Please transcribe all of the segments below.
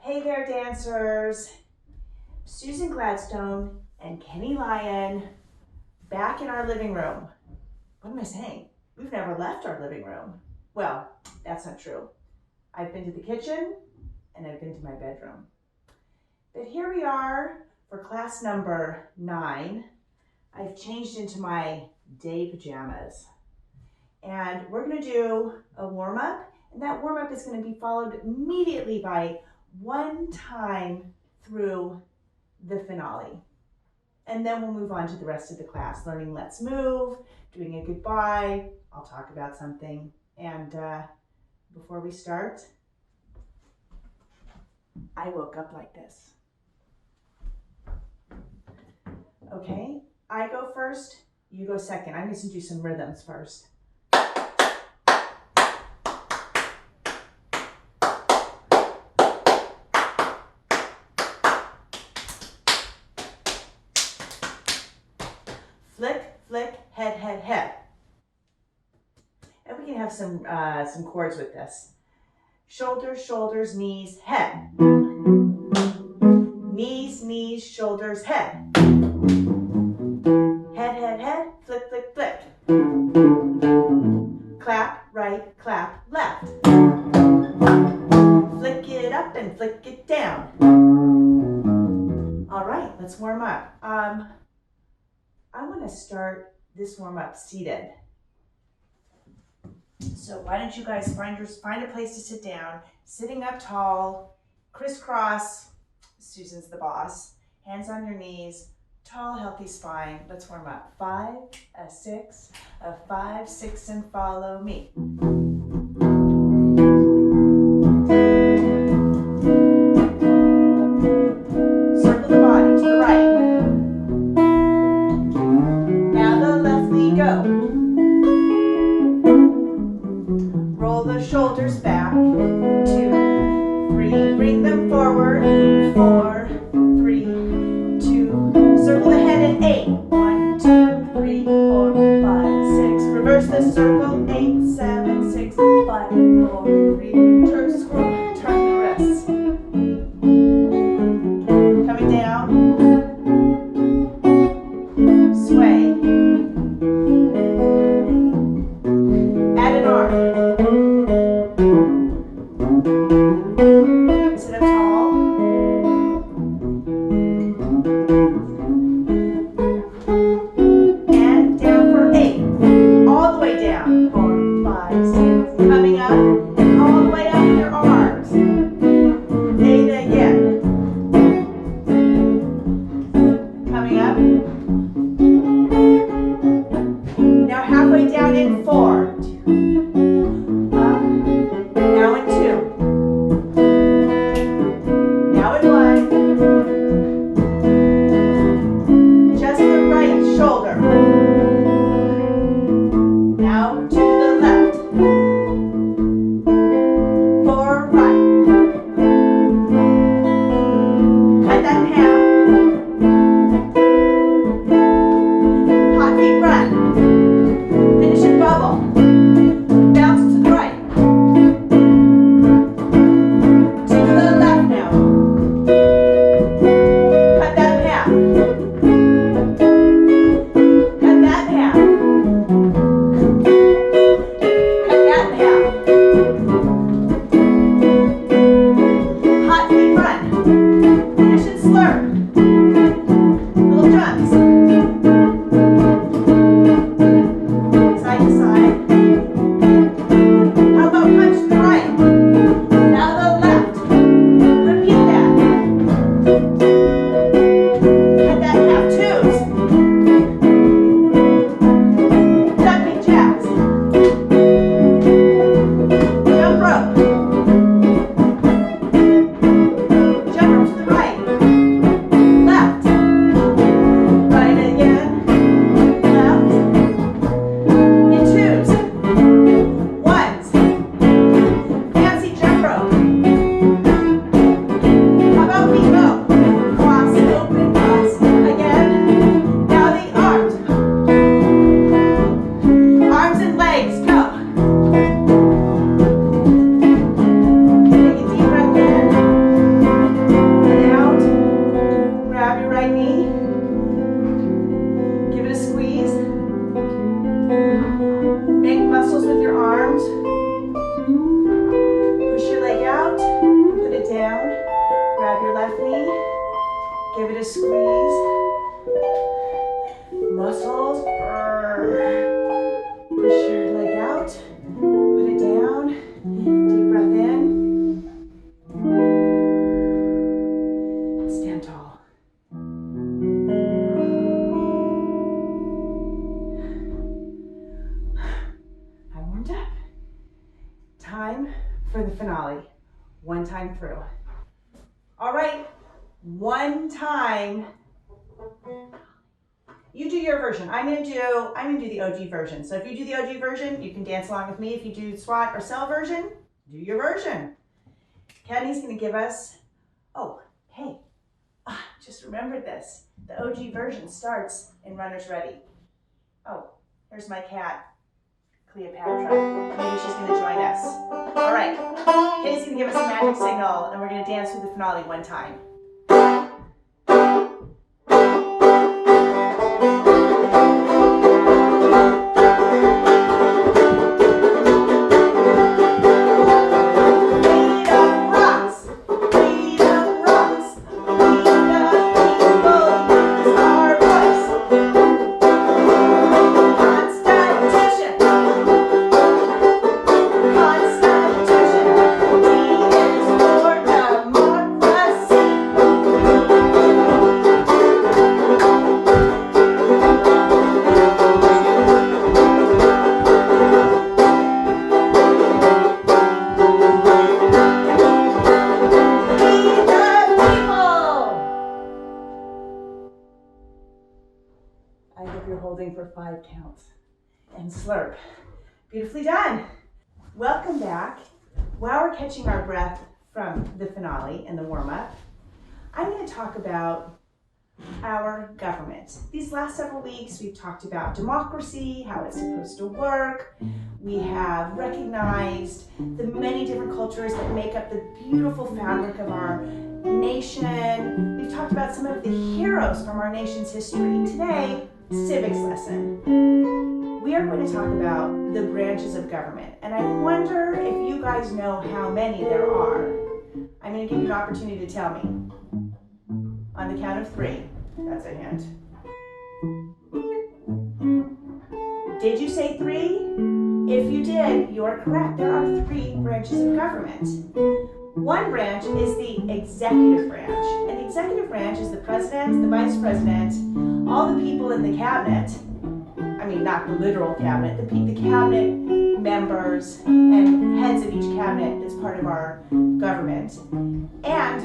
Hey there, dancers. Susan Gladstone and Kenny Lyon back in our living room. What am I saying? We've never left our living room. Well, that's not true. I've been to the kitchen and I've been to my bedroom. But here we are for class number 9. I've changed into my day pajamas. And we're going to do a warm-up, and that warm-up is going to be followed immediately by one time through the finale. And then we'll move on to the rest of the class, learning Let's Move, doing a goodbye. I'll talk about something. And before we start, I woke up like this. Okay, I go first, you go second. I'm going to do some rhythms first. Flick, flick, head, head, head. And we can have some chords with this. Shoulders, shoulders, knees, head. Knees, knees, shoulders, head. Head, head, head, flick, flick, flick. Clap, right, clap, left. Flick it up and flick it down. All right, let's warm up. I want to start this warm-up seated. So why don't you guys find a place to sit down, sitting up tall, crisscross. Susan's the boss. Hands on your knees, tall, healthy spine. Let's warm up. 5, a 6, a 5, 6, and follow me. Circle the body to the right. Go. Roll the shoulders back. 2, 3. Bring them forward. 4, 3, 2. Circle the head at 8. 1, 2, 3, 4, 5, 6. Reverse the circle. 8, 7, 6, 5, 4, 3. Turn, scroll, turn the wrists. Coming down. Sway. Sit up tall. And down for 8. All the way down. 4, 5, 6. Coming up. And all the way up in your arms. 8 again. Coming up. Now halfway down in 4. time for the finale. One time through. All right, one time. You do your version. I'm gonna do the OG version. So if you do the OG version, you can dance along with me. If you do SWAT or cell version, do your version. Kenny's gonna give us, oh, hey, just remembered this. The OG version starts in Runner's Ready. Oh, here's my cat, Cleopatra. Maybe she's gonna join us. All right, Kenny's gonna give us a magic signal and we're gonna dance through the finale one time. For 5 counts and slurp. Beautifully done. Welcome back. While we're catching our breath from the finale and the warm-up, I'm going to talk about our government. These last several weeks we've talked about democracy, how it's supposed to work. We have recognized the many different cultures that make up the beautiful fabric of our nation. We've talked about some of the heroes from our nation's history. Today, civics lesson. We are going to talk about the branches of government, and I wonder if you guys know how many there are. I'm going to give you an opportunity to tell me. On the count of 3. That's a hint. Did you say 3? If you did, you are correct. There are 3 branches of government. One branch is the executive branch, and the executive branch is the president, the vice president, all the people in the cabinet. I mean, not the literal cabinet, the cabinet members and heads of each cabinet that's part of our government, and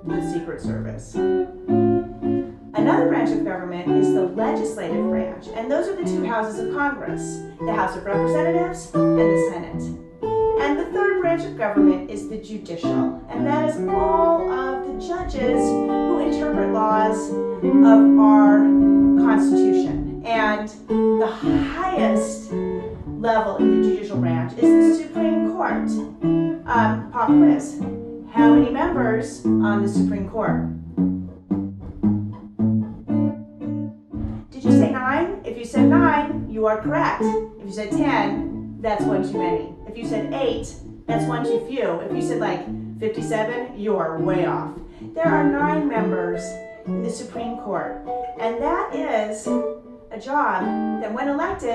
the Secret Service. Another branch of government is the legislative branch, and those are the 2 houses of Congress, the House of Representatives and the Senate. And the third branch of government is the judicial, and that is all of the judges who interpret laws of our Constitution. And the highest level in the judicial branch is the Supreme Court. Pop quiz. How many members on the Supreme Court? Did you say 9? If you said 9, you are correct. If you said 10, that's one too many. If you said 8, that's one too few. If you said like 57, you are way off. There are 9 members in the Supreme Court, and that is a job that when elected,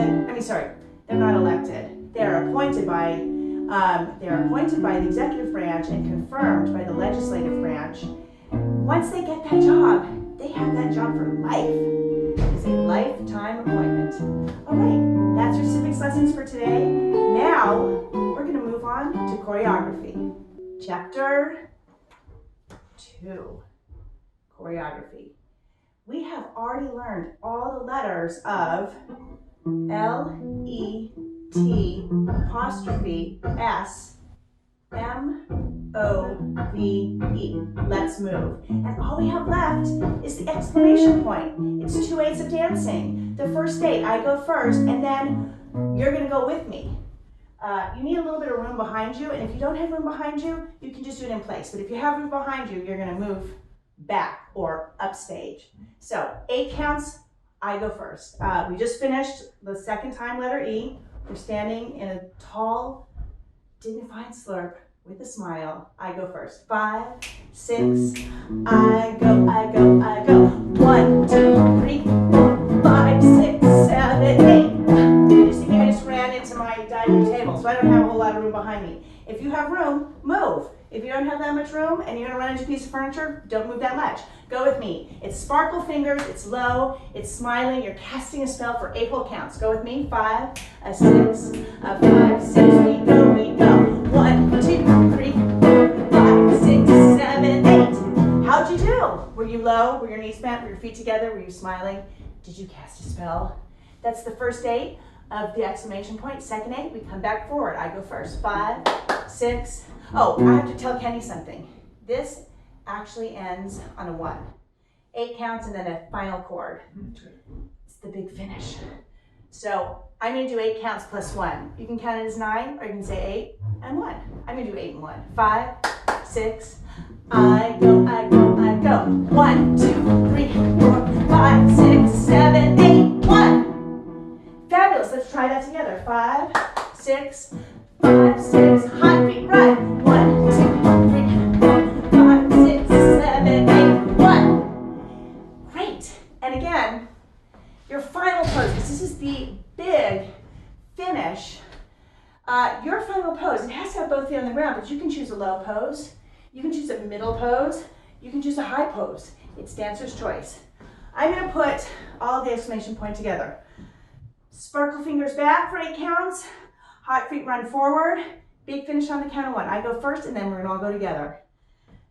they're not elected. They're appointed by the executive branch and confirmed by the legislative branch. Once they get that job, they have that job for life. It's a lifetime appointment. All right, that's your civics lessons for today. Now, we're going to move on to choreography. Chapter 2, choreography. We have already learned all the letters of L, E, T, apostrophe, S, M, O, V, E. Let's move. And all we have left is the exclamation point. It's 2 8s of dancing. The first 8, I go first, and then you're going to go with me. You need a little bit of room behind you, and if you don't have room behind you, you can just do it in place. But if you have room behind you, you're going to move back or upstage. So 8 counts, I go first. We just finished the second time letter E. We're standing in a tall, dignified slurp with a smile. I go first. 5, 6, I go, I go, I go. 1, 2, 3, 4, 5, 6, 7, 8. You see me, I just ran into my dining table, so I don't have a whole lot of room behind me. If you have room, move. If you don't have that much room and you're gonna run into a piece of furniture, don't move that much. Go with me. It's sparkle fingers, it's low, it's smiling, you're casting a spell for 8 whole counts. Go with me. 5, a 6, a 5, 6, we go, we Were your knees bent? Were your feet together? Were you smiling? Did you cast a spell? That's the first 8 of the exclamation point. Second 8, we come back forward. I go first. 5, 6. Oh, I have to tell Kenny something. This actually ends on a 1. 8 counts and then a final chord. It's the big finish. So I'm going to do 8 counts plus 1. You can count it as 9, or you can say 8 and 1. I'm going to do 8 and 1. 5, 6. I go, I go, I go. 1, 2, 3, 4, 5, 6, 7, 8, 1. Fabulous. Let's try that together. 5, 6, 5, 6. Hot feet right. 1, 2, 3, 4, 5, 6, 7, 8, 1. Great. And again, your final pose, because this is the big finish. Your final pose, it has to have both feet on the ground, but you can choose a low pose. You can choose a middle pose. You can choose a high pose. It's dancer's choice. I'm going to put all of the exclamation point together. Sparkle fingers back for 8 counts. Hot feet run forward. Big finish on the count of 1. I go first, and then we're going to all go together.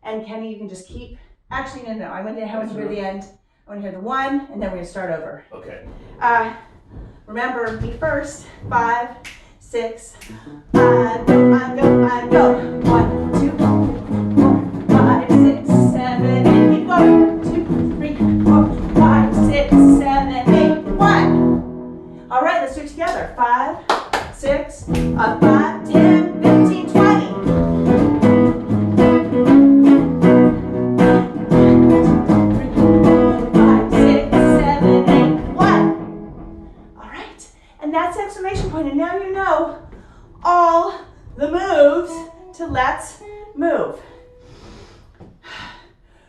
And Kenny, you can just keep. Actually, no. I want to hear the end. I want to hear the 1, and then we're going to start over. Okay. Remember, me first. 5, 6. I go, I go, I go. 1, 2, 3, 4, 5, 6, 7, 8. Keep going. 2, 3, 4, 5, 6, 7, 8. 1. All right, let's do it together. 5, 6, 5, 10, 15, 20. 5, 6, 7, 8, 1. All right, and that's exclamation point. And now you know all the moves to let's move.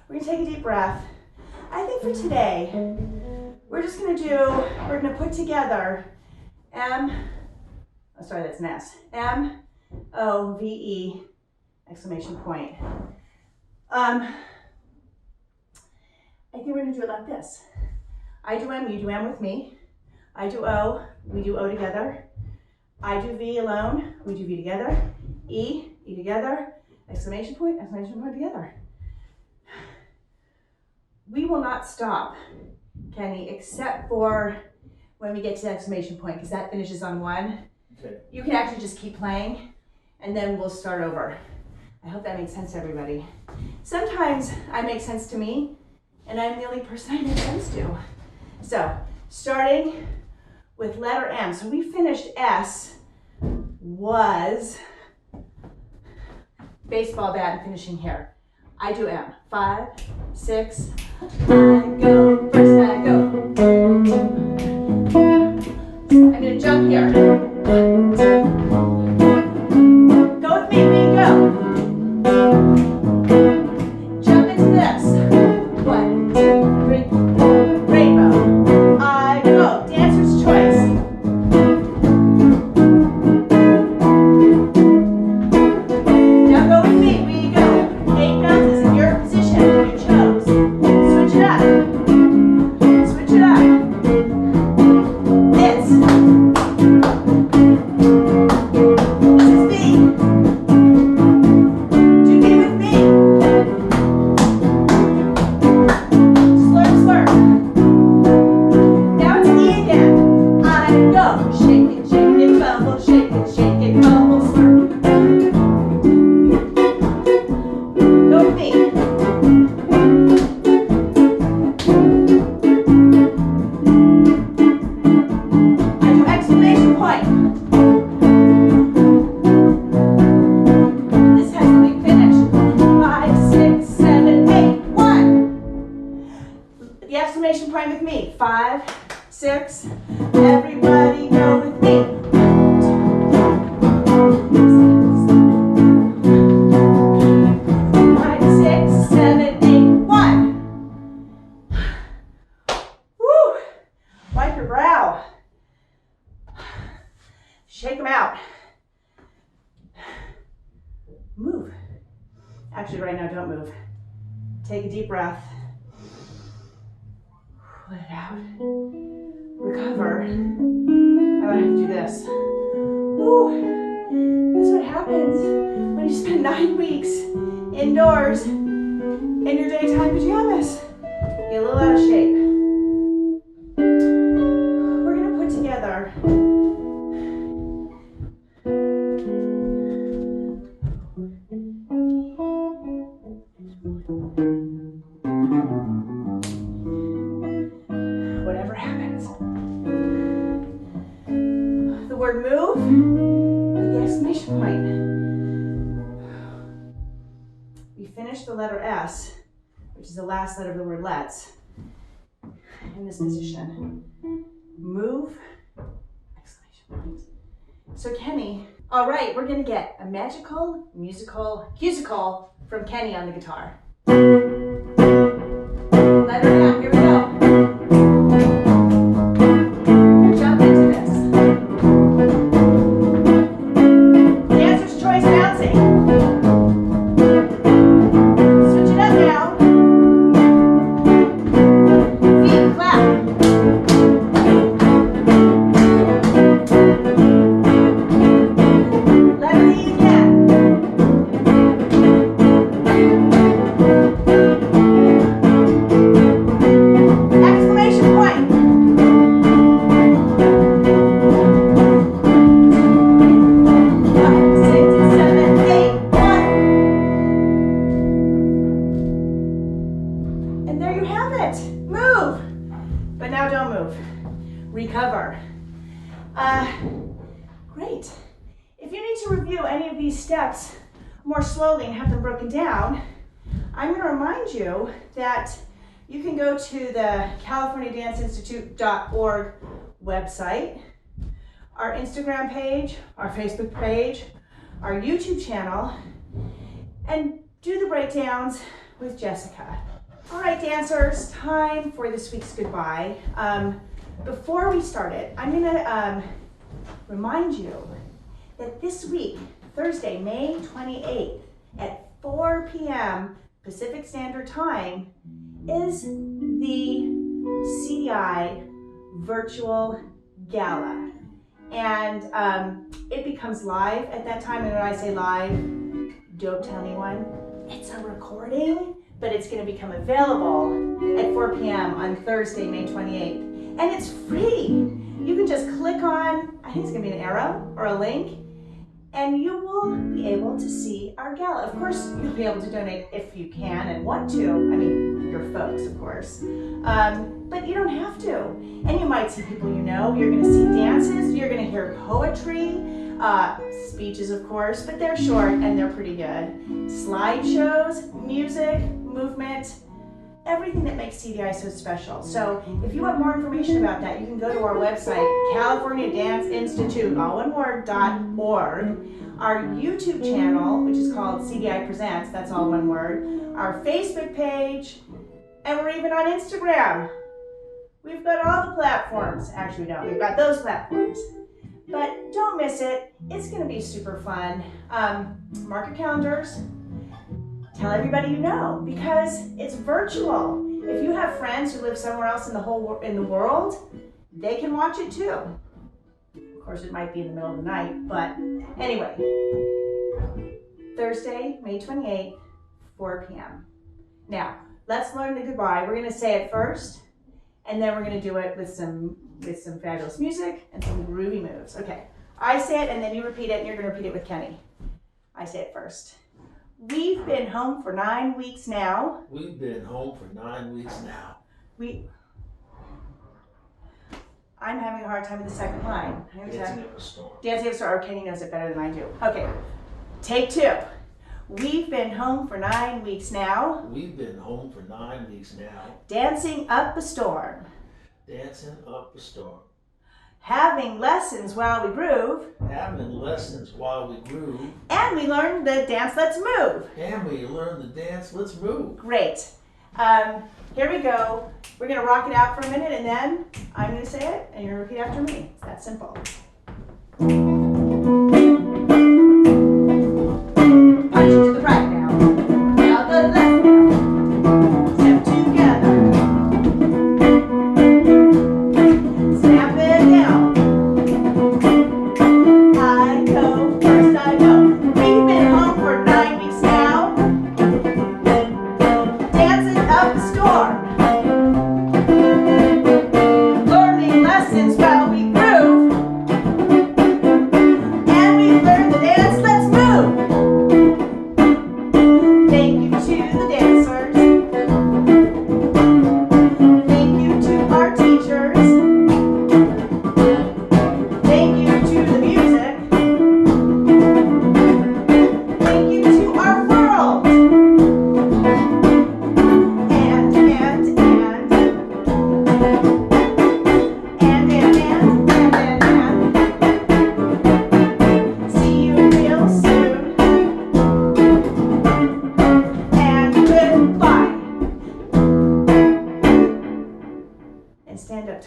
We're gonna take a deep breath. I think for today, we're gonna put together that's an S. M-O-V-E, exclamation point. I think we're gonna do it like this. I do M, you do M with me. I do O, we do O together. I do V alone, we do V together. E together, exclamation point together. We will not stop, Kenny, except for when we get to the exclamation point, because that finishes on 1. Okay. You can actually just keep playing, and then we'll start over. I hope that makes sense to everybody. Sometimes I make sense to me, and I'm the only person I make sense to. So, starting with letter M. So we finished S was baseball bat and finishing here. I do M. 5, 6, I go first, I go. I'm gonna jump here. Go with me, go. Jump into this. 1, 2, 3, 4, rainbow. I go, dancer's choice. Now go with me, we go. 8 bounces in your position, you chose. Switch it up. Switch it up. This is B. Do B with me. Slurp, slurp. Now it's E again. I go. Shake it, bubble, shake it, bubble, slurp. Go with me. I do exclamation point. This has to be finished. 5, 6, 7, 8, 1. The exclamation point with me. 5, 6. Everybody go with me. 5, 6, 7, 8, 1. Woo! Wipe your brow. Shake them out. Move. Actually, right now, don't move. Take a deep breath. Let it out. Recover. I want to do this. Woo. This is what happens when you spend 9 weeks indoors in your daytime pajamas. Get a little out of shape. We're going to put together whatever happens. The word move with the exclamation point. We finished the letter S, which is the last letter of the word let's, in this position. Move, exclamation point. So Kenny, all right, we're gonna get a magical, musical, cusical from Kenny on the guitar. Let her out, here we go. Jump into this. Dancer's choice bouncing. Switch it up now. Feet clap. Let her lead again. Exclamation point. 5, 6, 7, 8, 1. And there you have it. Move. But now don't move. Recover. Great. If you need to review any of these steps more slowly and have them broken down, I'm going to remind you that you can go to the CaliforniaDanceInstitute.org website, our Instagram page, our Facebook page, our YouTube channel, and do the breakdowns with Jessica. All right, dancers, time for this week's goodbye. Before we start it, I'm going to remind you that this week, Thursday, May 28th at 4 p.m. Pacific Standard Time is the CDI Virtual Gala. And it becomes live at that time. And when I say live, don't tell anyone. It's a recording, but it's going to become available at 4 p.m. on Thursday, May 28th. And it's free. You can just click on, I think it's going to be an arrow or a link, and you will be able to see our gala. Of course, you'll be able to donate if you can and want to. I mean, your folks, of course. But you don't have to. And you might see people you know. You're going to see dances. You're going to hear poetry, speeches, of course, but they're short and they're pretty good. Slideshows, music, movement, everything that makes CDI so special. So if you want more information about that, you can go to our website, California Dance Institute, all one word, .org. Our YouTube channel, which is called CDI Presents, that's all one word. Our Facebook page, and we're even on Instagram. We've got all the platforms. Actually, no, we've got those platforms. But don't miss it. It's going to be super fun. Mark your calendars. Tell everybody you know, because it's virtual. If you have friends who live somewhere else in the world, they can watch it too. Of course, it might be in the middle of the night, but anyway. Thursday, May 28th, 4 p.m. Now, let's learn the goodbye. We're going to say it first, and then we're going to do it with some fabulous music and some groovy moves. Okay, I say it, and then you repeat it, and you're going to repeat it with Kenny. I say it first. We've been home for 9 weeks now. We've been home for 9 weeks now. I'm having a hard time with the second line. Dancing up a storm. Dancing up a storm. Kenny knows it better than I do. Okay, take 2. We've been home for 9 weeks now. We've been home for 9 weeks now. Dancing up a storm. Dancing up a storm. Having lessons while we groove. Having lessons while we groove. And we learned the dance, let's move. And we learned the dance, let's move. Great. Here we go. We're going to rock it out for a minute, and then I'm going to say it, and you're going to repeat after me. It's that simple. Punch it to the right now. Now the left now. Step together. Snap it down. I go first, I go. We've been home for 9 weeks now. Dancing up a storm.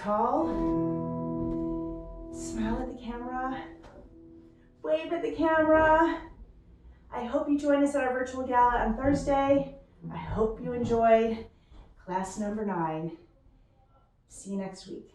tall. Smile at the camera. Wave at the camera. I hope you join us at our virtual gala on Thursday. I hope you enjoyed class number 9. See you next week.